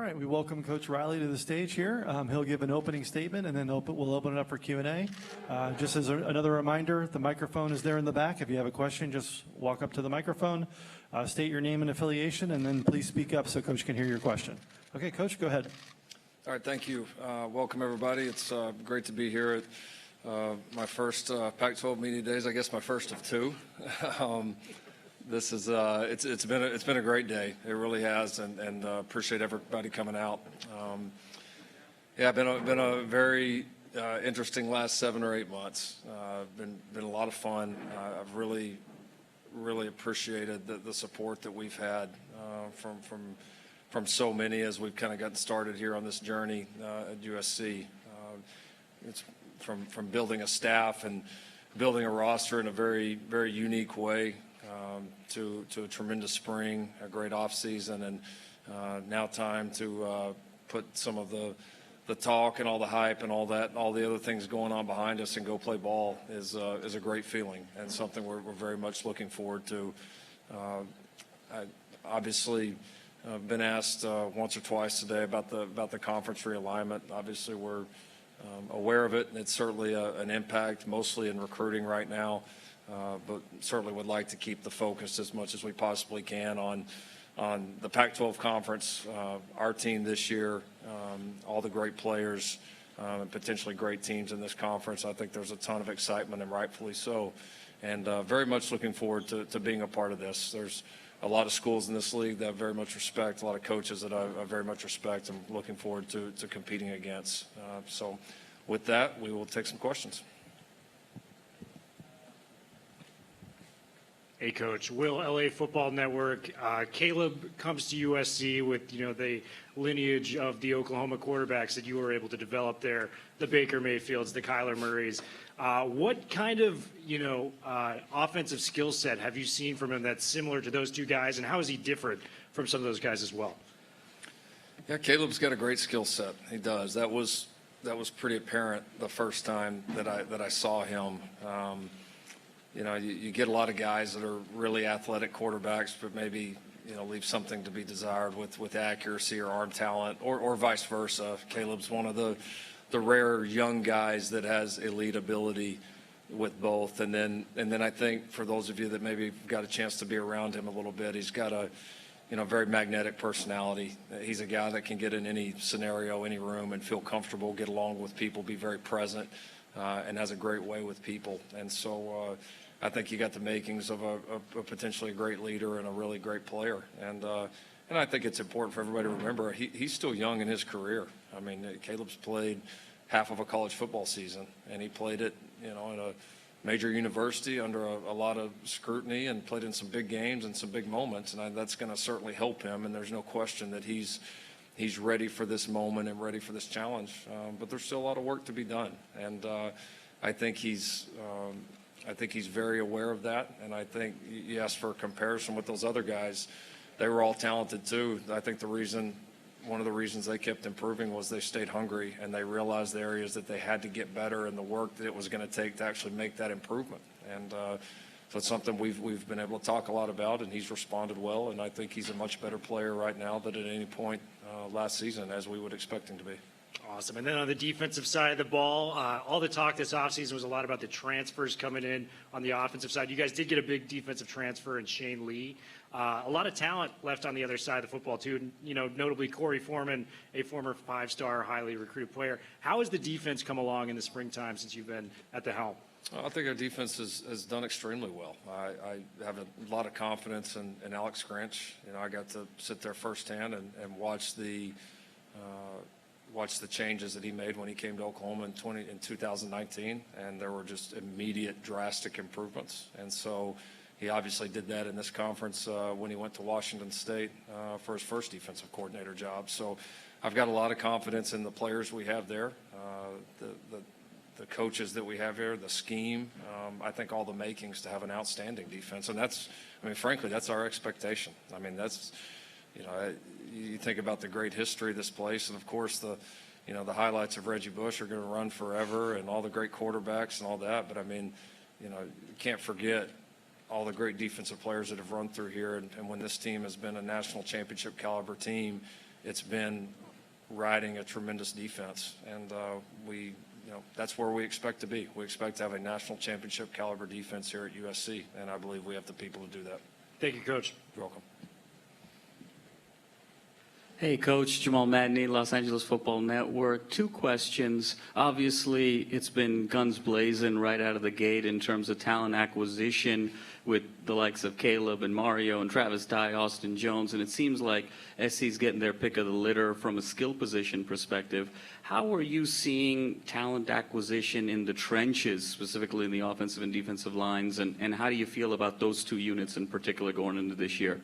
right, we welcome Coach Riley to the stage here. He'll give an opening statement, and then we'll open it up for Q&A. Just as another reminder, the microphone is there in the back. If you have a question, just walk up to the microphone, state your name and affiliation, and then please speak up so Coach can hear your question. Okay, Coach, go ahead. All right, thank you. Welcome, everybody. It's great to be here at my first Pac-12 Media Days, I guess my first of two. This is it's been a great day. It really has, and appreciate everybody coming out. Yeah, been a very interesting last 7 or 8 months. Been a lot of fun. I've really appreciated the support that we've had from so many as we've kind of gotten started here on this journey at USC. It's from building a staff and building a roster in a very unique way. To a tremendous spring, a great offseason, and now time to put some of the talk and all the hype and all that, and all the other things going on behind us and go play ball is a great feeling and something we're very much looking forward to. I obviously been asked once or twice today about the conference realignment. Obviously, we're aware of it, and it's certainly an impact, mostly in recruiting right now. But certainly would like to keep the focus as much as we possibly can on the Pac-12 conference, our team this year, all the great players, and potentially great teams in this conference. I think there's a ton of excitement, and rightfully so, and very much looking forward to being a part of this. There's a lot of schools in this league that I very much respect, a lot of coaches that I very much respect, and looking forward to competing against. So with that, we will take some questions. Hey, Coach. Will, LA Football Network. Caleb comes to USC with, the lineage of the Oklahoma quarterbacks that you were able to develop there, the Baker Mayfields, the Kyler Murrays. What kind of, offensive skill set have you seen from him that's similar to those two guys, and how is he different from some of those guys as well? Yeah, Caleb's got a great skill set. He does. That was pretty apparent the first time that I saw him. You get a lot of guys that are really athletic quarterbacks, but maybe, leave something to be desired with accuracy or arm talent, or vice versa. Caleb's one of the rare young guys that has elite ability with both. And then I think for those of you that maybe got a chance to be around him a little bit, he's got a very magnetic personality. He's a guy that can get in any scenario, any room, and feel comfortable, get along with people, be very present, and has a great way with people. And so I think you got the makings of a potentially a great leader and a really great player. And I think it's important for everybody to remember he's still young in his career. I mean, Caleb's played half of a college football season, and he played it, in a major university under a lot of scrutiny, and played in some big games and some big moments. And that's going to certainly help him. And there's no question that he's ready for this moment and ready for this challenge. But there's still a lot of work to be done. And I think he's very aware of that, and I think you asked for a comparison with those other guys. They were all talented too. I think one of the reasons they kept improving was they stayed hungry, and they realized the areas that they had to get better and the work that it was going to take to actually make that improvement. And so it's something we've been able to talk a lot about, and he's responded well, and I think he's a much better player right now than at any point last season, as we would expect him to be. Awesome. And then on the defensive side of the ball, all the talk this offseason was a lot about the transfers coming in on the offensive side. You guys did get a big defensive transfer in Shane Lee. A lot of talent left on the other side of the football, too. Notably Corey Foreman, a former 5-star, highly recruited player. How has the defense come along in the springtime since you've been at the helm? I think our defense has done extremely well. I have a lot of confidence in Alex Grinch. I got to sit there firsthand and watch the changes that he made when he came to Oklahoma in 2019, and there were just immediate, drastic improvements. And so he obviously did that in this conference when he went to Washington State for his first defensive coordinator job. So I've got a lot of confidence in the players we have there, the coaches that we have here, the scheme. I think all the makings to have an outstanding defense, and frankly, that's our expectation. You think about the great history of this place, and of course the highlights of Reggie Bush are going to run forever, and all the great quarterbacks and all that. But you can't forget all the great defensive players that have run through here. And when this team has been a national championship caliber team, it's been riding a tremendous defense, and that's where we expect to be. We expect to have a national championship caliber defense here at USC, and I believe we have the people to do that. Thank you, Coach. You're welcome. Hey, Coach. Jamal Madney, Los Angeles Football Network. 2 questions. Obviously, it's been guns blazing right out of the gate in terms of talent acquisition with the likes of Caleb and Mario and Travis Dye, Austin Jones, and it seems like SC's getting their pick of the litter from a skill position perspective. How are you seeing talent acquisition in the trenches, specifically in the offensive and defensive lines, and how do you feel about those 2 units in particular going into this year?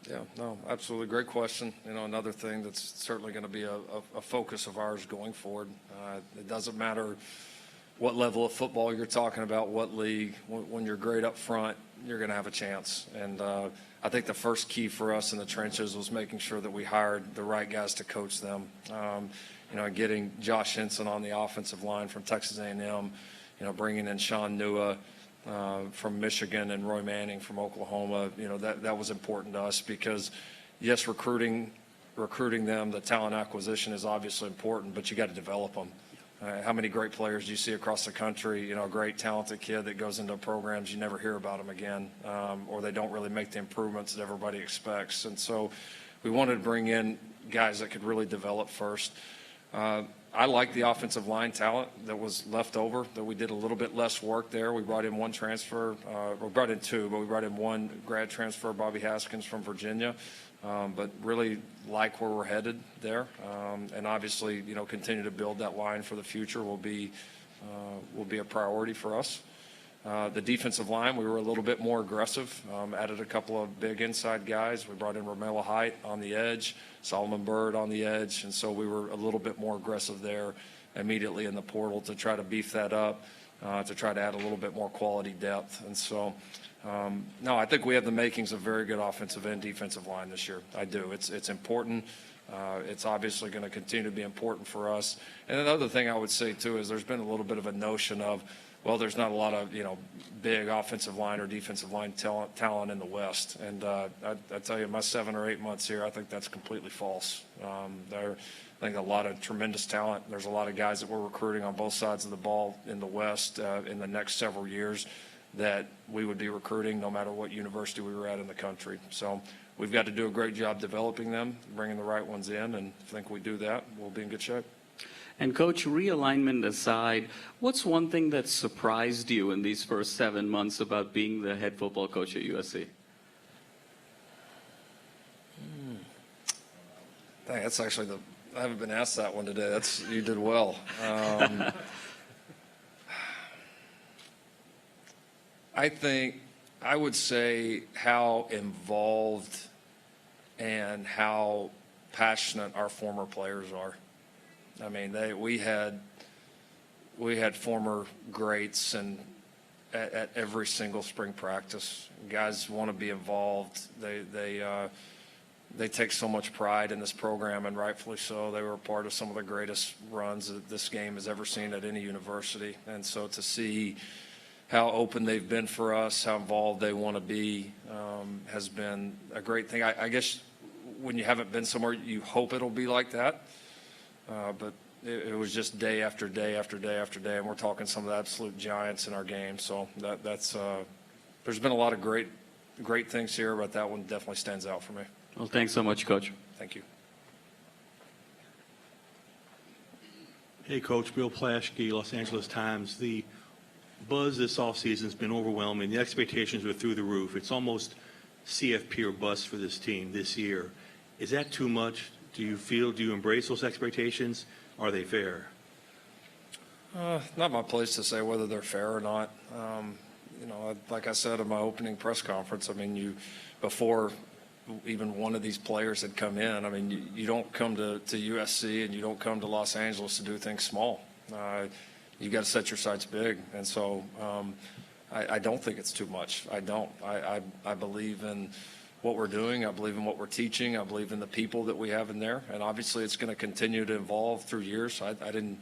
Yeah, no, absolutely. Great question. Another thing that's certainly going to be a focus of ours going forward. It doesn't matter what level of football you're talking about, what league. When you're great up front, you're going to have a chance. And I think the first key for us in the trenches was making sure that we hired the right guys to coach them. Getting Josh Henson on the offensive line from Texas A&M, bringing in Sean Nua from Michigan and Roy Manning from Oklahoma, that was important to us because, yes, recruiting them, the talent acquisition is obviously important, but you got to develop them. How many great players do you see across the country, a great talented kid that goes into programs, you never hear about them again, or they don't really make the improvements that everybody expects. And so we wanted to bring in guys that could really develop first. I like the offensive line talent that was left over, that we did a little bit less work there. We brought in 1 transfer, we brought in 2, but we brought in 1 grad transfer, Bobby Haskins from Virginia, but really like where we're headed there. And obviously, continue to build that line for the future will be a priority for us. The defensive line, we were a little bit more aggressive, added a couple of big inside guys. We brought in Romello Height on the edge, Solomon Byrd on the edge, and so we were a little bit more aggressive there immediately in the portal to try to beef that up, to try to add a little bit more quality depth. And so, no, I think we have the makings of very good offensive and defensive line this year. I do. It's important. It's obviously going to continue to be important for us. And another thing I would say, too, is there's been a little bit of a notion of, well, there's not a lot of, big offensive line or defensive line talent in the West. And I tell you, my 7 or 8 months here, I think that's completely false. I think a lot of tremendous talent. There's a lot of guys that we're recruiting on both sides of the ball in the West in the next several years that we would be recruiting no matter what university we were at in the country. So we've got to do a great job developing them, bringing the right ones in, and I think we do that, we'll be in good shape. And, Coach, realignment aside, what's one thing that surprised you in these first 7 months about being the head football coach at USC? Dang, that's actually I haven't been asked that one today. You did well. I would say how involved and how passionate our former players are. I mean, we had former greats and at every single spring practice. Guys want to be involved. They take so much pride in this program, and rightfully so. They were a part of some of the greatest runs that this game has ever seen at any university. And so to see how open they've been for us, how involved they want to be, has been a great thing. I guess when you haven't been somewhere, you hope it'll be like that. But it was just day after day after day after day, and we're talking some of the absolute giants in our game. So that's there's been a lot of great things here, but that one definitely stands out for me. Well, thanks so much, Coach. Thank you. Hey, Coach. Bill Plaschke, Los Angeles Times. The buzz this offseason has been overwhelming. The expectations were through the roof. It's almost CFP or bust for this team this year. Is that too much? Do you embrace those expectations? Are they fair? Not my place to say whether they're fair or not. Like I said in my opening press conference, I mean, before even one of these players had come in, I mean, you don't come to USC and you don't come to Los Angeles to do things small. You got to set your sights big. And so I don't think it's too much. I don't. I believe in what we're doing. I believe in what we're teaching. I believe in the people that we have in there. And obviously it's going to continue to evolve through years. I didn't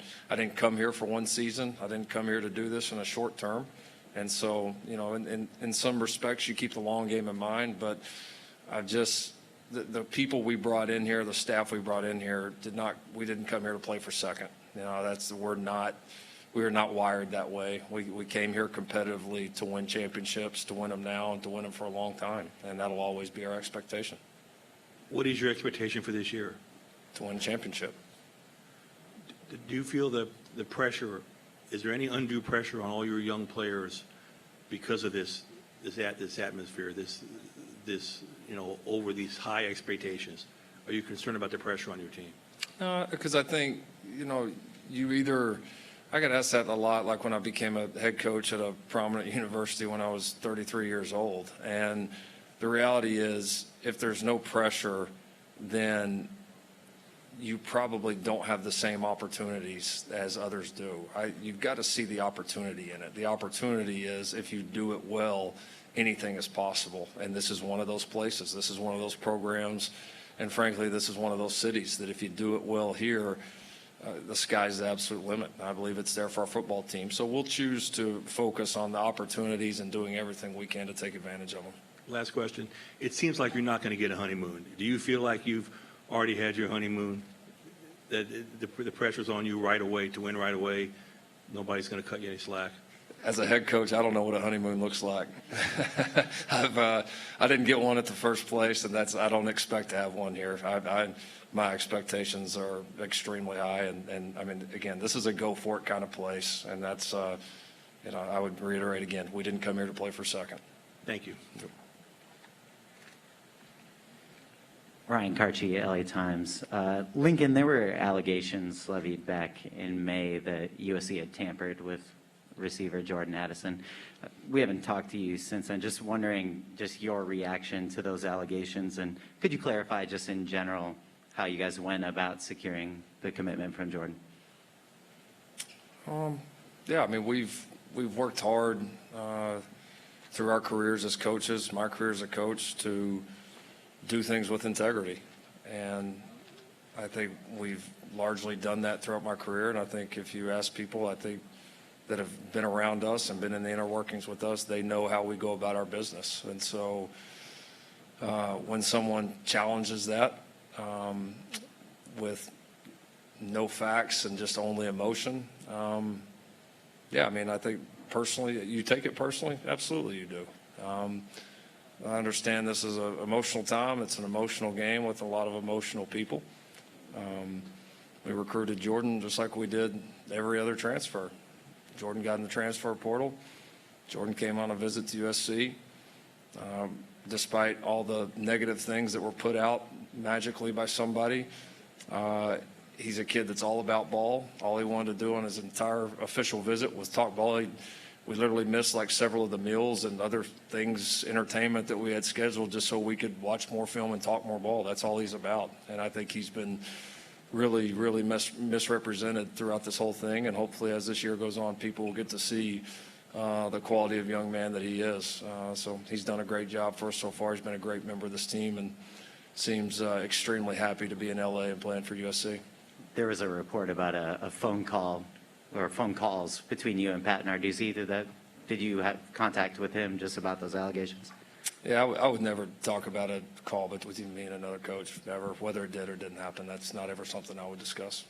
come here for one season. I didn't come here to do this in a short term. And so, in some respects, you keep the long game in mind. But I've just, the people we brought in here, the staff we brought in here, we didn't come here to play for second. You know, we are not wired that way. We came here competitively to win championships, to win them now, and to win them for a long time. And that'll always be our expectation. What is your expectation for this year? To win a championship. Do you feel the pressure, is there any undue pressure on all your young players because of this atmosphere, this over these high expectations? Are you concerned about the pressure on your team? Because I think, I got asked that a lot, like when I became a head coach at a prominent university when I was 33 years old. And the reality is, if there's no pressure, then you probably don't have the same opportunities as others do. You've got to see the opportunity in it. The opportunity is, if you do it well, anything is possible. And this is one of those places. This is one of those programs. And frankly, this is one of those cities that if you do it well here, the sky's the absolute limit. I believe it's there for our football team. So we'll choose to focus on the opportunities and doing everything we can to take advantage of them. Last question. It seems like you're not going to get a honeymoon. Do you feel like you've already had your honeymoon? That the pressure's on you right away to win right away? Nobody's going to cut you any slack? As a head coach, I don't know what a honeymoon looks like. I didn't get one at the first place, and I don't expect to have one here. My expectations are extremely high, and I mean, again, this is a go for it kind of place, and that's, I would reiterate again, we didn't come here to play for second. Thank you. Ryan Carchi, LA Times. Lincoln, there were allegations levied back in May that USC had tampered with receiver Jordan Addison. We haven't talked to you since then. Just wondering, just your reaction to those allegations, and could you clarify just in general how you guys went about securing the commitment from Jordan? Yeah, I mean, we've worked hard through our careers as coaches, my career as a coach, to do things with integrity. And I think we've largely done that throughout my career. And I think if you ask people, I think, that have been around us and been in the inner workings with us, they know how we go about our business. And so when someone challenges that with no facts and just only emotion, yeah, I mean, I think personally, you take it personally? Absolutely you do. I understand this is an emotional time. It's an emotional game with a lot of emotional people. We recruited Jordan just like we did every other transfer. Jordan got in the transfer portal. Jordan came on a visit to USC. Despite all the negative things that were put out magically by somebody, he's a kid that's all about ball. All he wanted to do on his entire official visit was talk ball. We literally missed like several of the meals and other things, entertainment that we had scheduled just so we could watch more film and talk more ball. That's all he's about. And I think he's been really, really misrepresented throughout this whole thing. And hopefully as this year goes on, people will get to see the quality of young man that he is. So he's done a great job for us so far. He's been a great member of this team and seems extremely happy to be in LA and playing for USC. There was a report about a phone call or phone calls between you and Pat Narduzzi. Did you have contact with him just about those allegations? Yeah, I would never talk about a call between me and another coach, never, whether it did or didn't happen. That's not ever something I would discuss.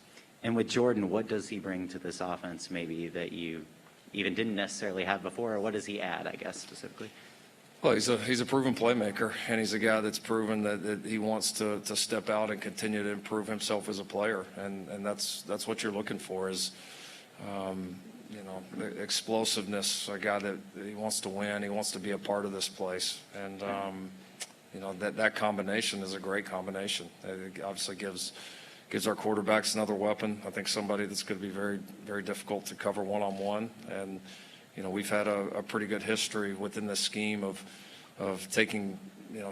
And with Jordan, what does he bring to this offense maybe that you even didn't necessarily have before, or what does he add, I guess, specifically? Well, he's a proven playmaker, and he's a guy that's proven that he wants to step out and continue to improve himself as a player, and that's what you're looking for is, explosiveness, a guy that he wants to win, he wants to be a part of this place, and that combination is a great combination. It obviously gives our quarterbacks another weapon. I think somebody that's going to be very, very difficult to cover one-on-one, and we've had a pretty good history within this scheme of taking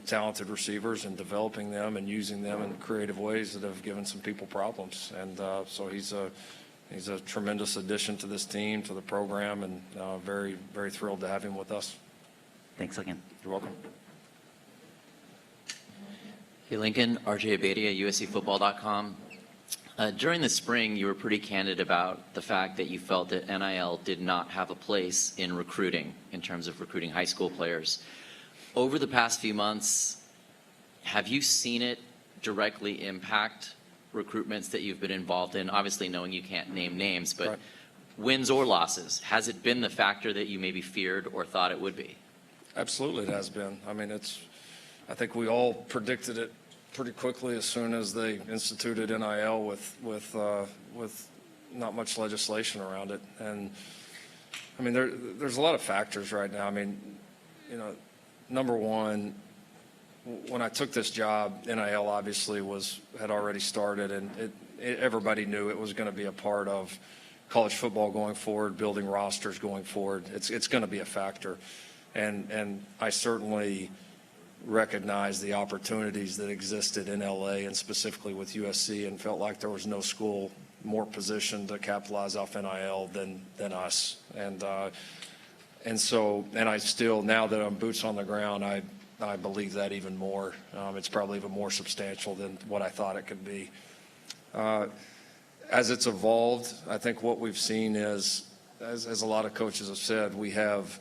talented receivers and developing them and using them in creative ways that have given some people problems. And so he's a tremendous addition to this team, to the program, and very, very thrilled to have him with us. Thanks again. You're welcome. Hey, Lincoln, RJ Abadia, USCFootball.com. During the spring, you were pretty candid about the fact that you felt that NIL did not have a place in recruiting, in terms of recruiting high school players. Over the past few months, have you seen it directly impact recruitments that you've been involved in? Obviously, knowing you can't name names, but Right. wins or losses, has it been the factor that you maybe feared or thought it would be? Absolutely, it has been. I mean, I think we all predicted it pretty quickly as soon as they instituted NIL with not much legislation around it. And I mean, there's a lot of factors right now. I mean, you know, number one, when I took this job, NIL obviously had already started, and everybody knew it was going to be a part of college football going forward, building rosters going forward. It's going to be a factor, and I certainly recognize the opportunities that existed in LA and specifically with USC, and felt like there was no school more positioned to capitalize off NIL than us. And I still, now that I'm boots on the ground, I believe that even more. It's probably even more substantial than what I thought it could be. As it's evolved, I think what we've seen is, as a lot of coaches have said, we have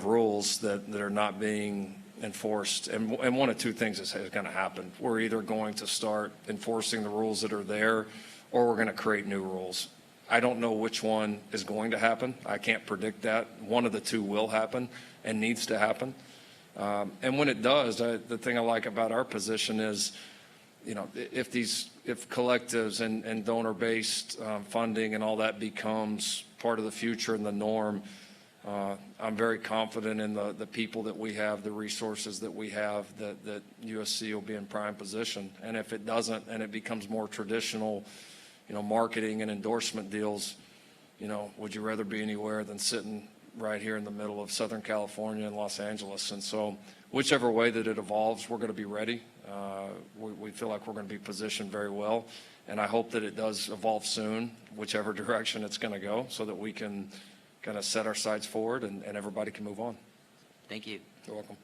rules that are not being enforced, and one of two things is going to happen. We're either going to start enforcing the rules that are there, or we're going to create new rules. I don't know which one is going to happen. I can't predict that. One of the two will happen and needs to happen. And when it does, the thing I like about our position is, you know, if collectives and donor-based funding and all that becomes part of the future and the norm, I'm very confident in the people that we have, the resources that we have, that USC will be in prime position. And if it doesn't, and it becomes more traditional, you know, marketing and endorsement deals, you know, would you rather be anywhere than sitting right here in the middle of Southern California and Los Angeles? And so whichever way that it evolves, we're going to be ready. We feel like we're going to be positioned very well. And I hope that it does evolve soon, whichever direction it's going to go, so that we can kind of set our sights forward and everybody can move on. Thank you. You're welcome.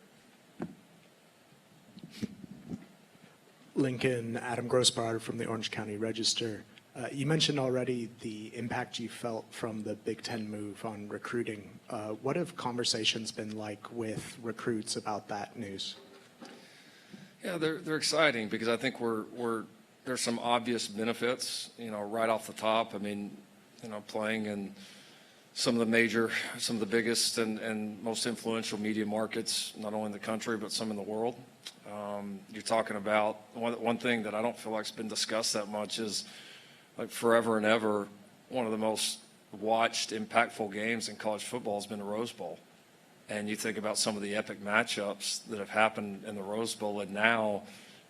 Lincoln, Adam Grossbauer from the Orange County Register. You mentioned already the impact you felt from the Big Ten move on recruiting. What have conversations been like with recruits about that news? Yeah, they're exciting because I think there's some obvious benefits, you know, right off the top. I mean, you know, playing in some of the biggest and most influential media markets, not only in the country, but some in the world. You're talking about one thing that I don't feel like has been discussed that much is, like, forever and ever, one of the most watched, impactful games in college football has been the Rose Bowl. And you think about some of the epic matchups that have happened in the Rose Bowl, and now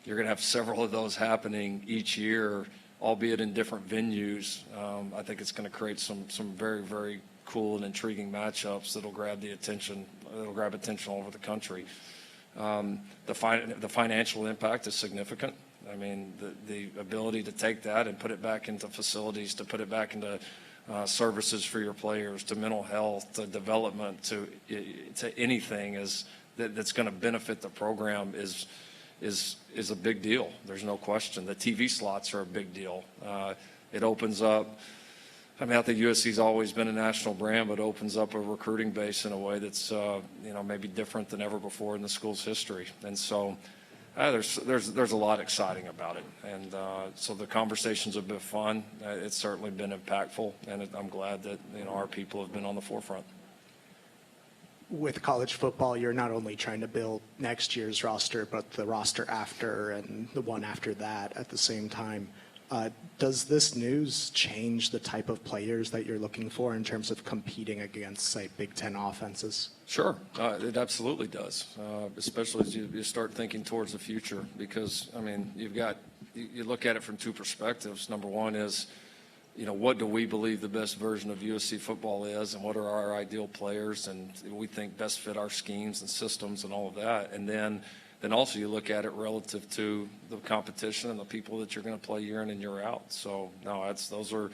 you're going to have several of those happening each year, albeit in different venues. I think it's going to create some very, very cool and intriguing matchups that'll grab attention all over the country. The financial impact is significant. I mean, the ability to take that and put it back into facilities, to put it back into services for your players, to mental health, to development, to anything that's going to benefit the program is a big deal. There's no question. The TV slots are a big deal. It opens up. I mean, I think USC's always been a national brand, but opens up a recruiting base in a way that's maybe different than ever before in the school's history. And so there's a lot exciting about it. And so the conversations have been fun. It's certainly been impactful, and I'm glad that our people have been on the forefront. With college football, you're not only trying to build next year's roster, but the roster after and the one after that at the same time. Does this news change the type of players that you're looking for in terms of competing against, say, Big Ten offenses? Sure, it absolutely does, especially as you start thinking towards the future. Because, I mean, you look at it from two perspectives. Number one is, what do we believe the best version of USC football is, and what are our ideal players, and we think best fit our schemes and systems and all of that. And then also you look at it relative to the competition and the people that you're going to play year in and year out. So no, those are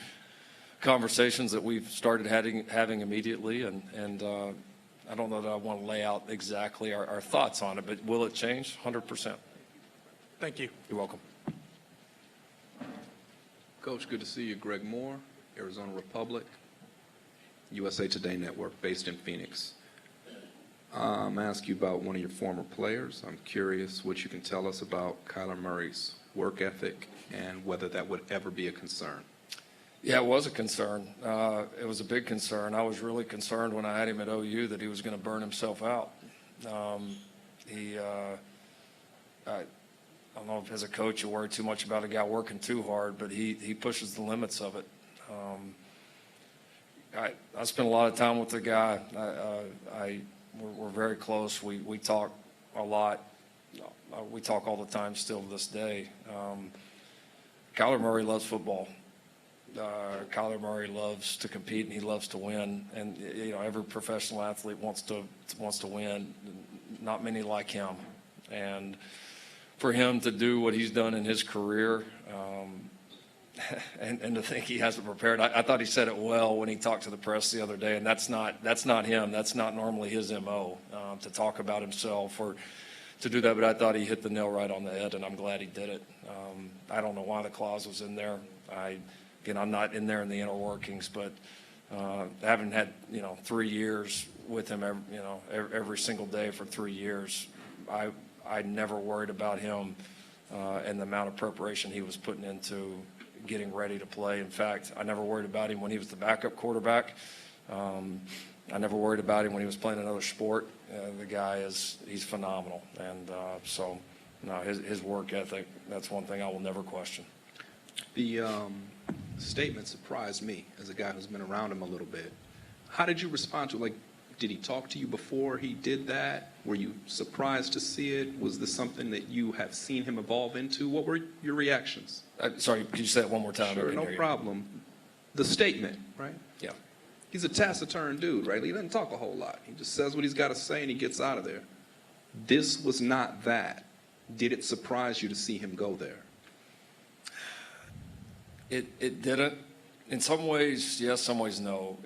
conversations that we've started having immediately, and I don't know that I want to lay out exactly our thoughts on it, but will it change? 100%. Thank you. You're welcome. Coach, good to see you. Greg Moore, Arizona Republic, USA Today Network, based in Phoenix. Ask you about one of your former players. I'm curious what you can tell us about Kyler Murray's work ethic and whether that would ever be a concern. Yeah, it was a concern. It was a big concern. I was really concerned when I had him at OU that he was going to burn himself out. I don't know if as a coach you worry too much about a guy working too hard, but he pushes the limits of it. I spent a lot of time with the guy. We're very close. We talk a lot. We talk all the time still to this day. Kyler Murray loves football. Kyler Murray loves to compete and he loves to win. And you know, every professional athlete wants to win. Not many like him. And for him to do what he's done in his career, and to think he hasn't prepared, I thought he said it well when he talked to the press the other day. And that's not him. That's not normally his MO, to talk about himself or to do that. But I thought he hit the nail right on the head, and I'm glad he did it. I don't know why the clause was in there. Again, I'm not in there in the inner workings, but having had 3 years with him, every single day for 3 years, I never worried about him and the amount of preparation he was putting into getting ready to play. In fact, I never worried about him when he was the backup quarterback. I never worried about him when he was playing another sport. The guy he's phenomenal, and so his work ethic, that's one thing I will never question. The statement surprised me as a guy who's been around him a little bit. How did you respond to it? Like, did he talk to you before he did that? Were you surprised to see it? Was this something that you have seen him evolve into? What were your reactions? Sorry, could you say it one more time? Sure, no problem. The statement, right? Yeah. He's a taciturn dude, right? He doesn't talk a whole lot. He just says what he's got to say and he gets out of there. This was not that. Did it surprise you to see him go there? It didn't. In some ways, yes, some ways, no.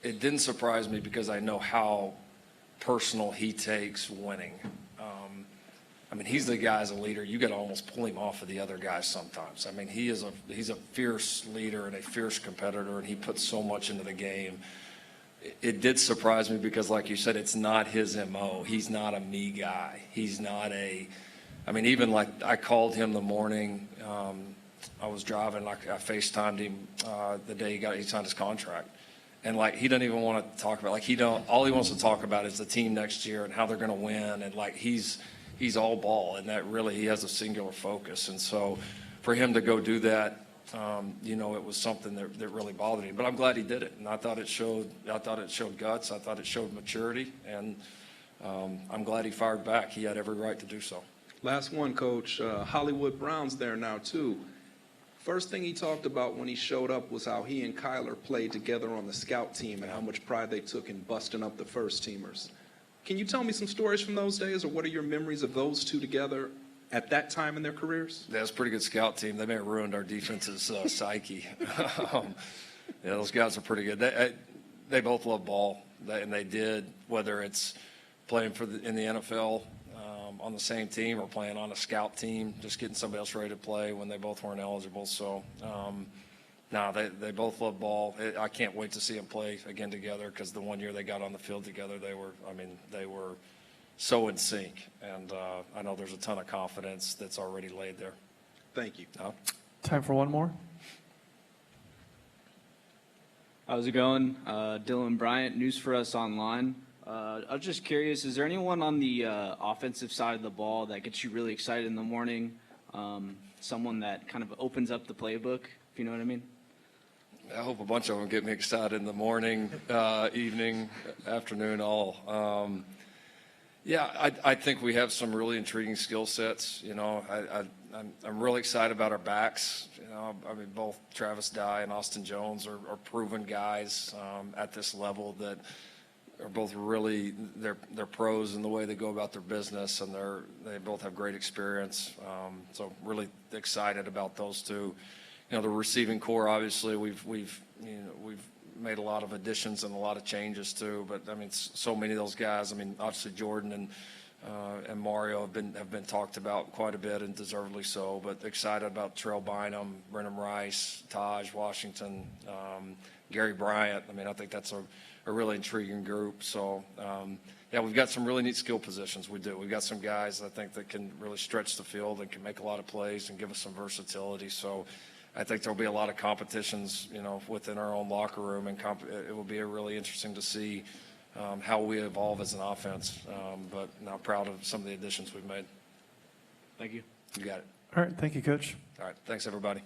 It didn't surprise me because I know how personal he takes winning. I mean, he's the guy as a leader. You got to almost pull him off of the other guys sometimes. I mean, he's a fierce leader and a fierce competitor, and he puts so much into the game. It did surprise me because, like you said, it's not his MO. He's not a me guy. He's not I mean, even like I called him the morning. I was driving, like I FaceTimed him the day he signed his contract. And like, he doesn't even want to talk about, all he wants to talk about is the team next year and how they're going to win. And like, he's all ball, and that really, he has a singular focus. And so for him to go do that, it was something that really bothered me, but I'm glad he did it. And I thought it showed guts. I thought it showed maturity, and I'm glad he fired back. He had every right to do so. Last one, Coach. Hollywood Brown's there now, too. First thing he talked about when he showed up was how he and Kyler played together on the scout team and how much pride they took in busting up the first teamers. Can you tell me some stories from those days, or what are your memories of those two together at that time in their careers? Yeah, it was a pretty good scout team. They may have ruined our defense's psyche. Those guys are pretty good. They both love ball, and they did, whether it's playing in the NFL on the same team or playing on a scout team, just getting somebody else ready to play when they both weren't eligible. So, they both love ball. I can't wait to see them play again together, because the one year they got on the field together, they were so in sync. And I know there's a ton of confidence that's already laid there. Thank you. Time for one more. How's it going? Dylan Bryant, News for Us Online. I was just curious, is there anyone on the offensive side of the ball that gets you really excited in the morning? Someone that kind of opens up the playbook, if you know what I mean? I hope a bunch of them get me excited in the morning, evening, afternoon, all. I think we have some really intriguing skill sets. I'm really excited about our backs. Both Travis Dye and Austin Jones are proven guys at this level that are both really, they're pros in the way they go about their business, and they both have great experience. So really excited about those two. The receiving core, obviously, we've made a lot of additions and a lot of changes too. But so many of those guys. Obviously Jordan and Mario have been talked about quite a bit, and deservedly so. But excited about Terrell Bynum, Brenham Rice, Taj Washington, Gary Bryant. I think that's a a really intriguing group. So, yeah, we've got some really neat skill positions. We do. We've got some guys, I think, that can really stretch the field and can make a lot of plays and give us some versatility. So I think there'll be a lot of competitions, within our own locker room, and it will be really interesting to see how we evolve as an offense. But now proud of some of the additions we've made. Thank you. You got it. All right, thank you, Coach. All right. Thanks, everybody.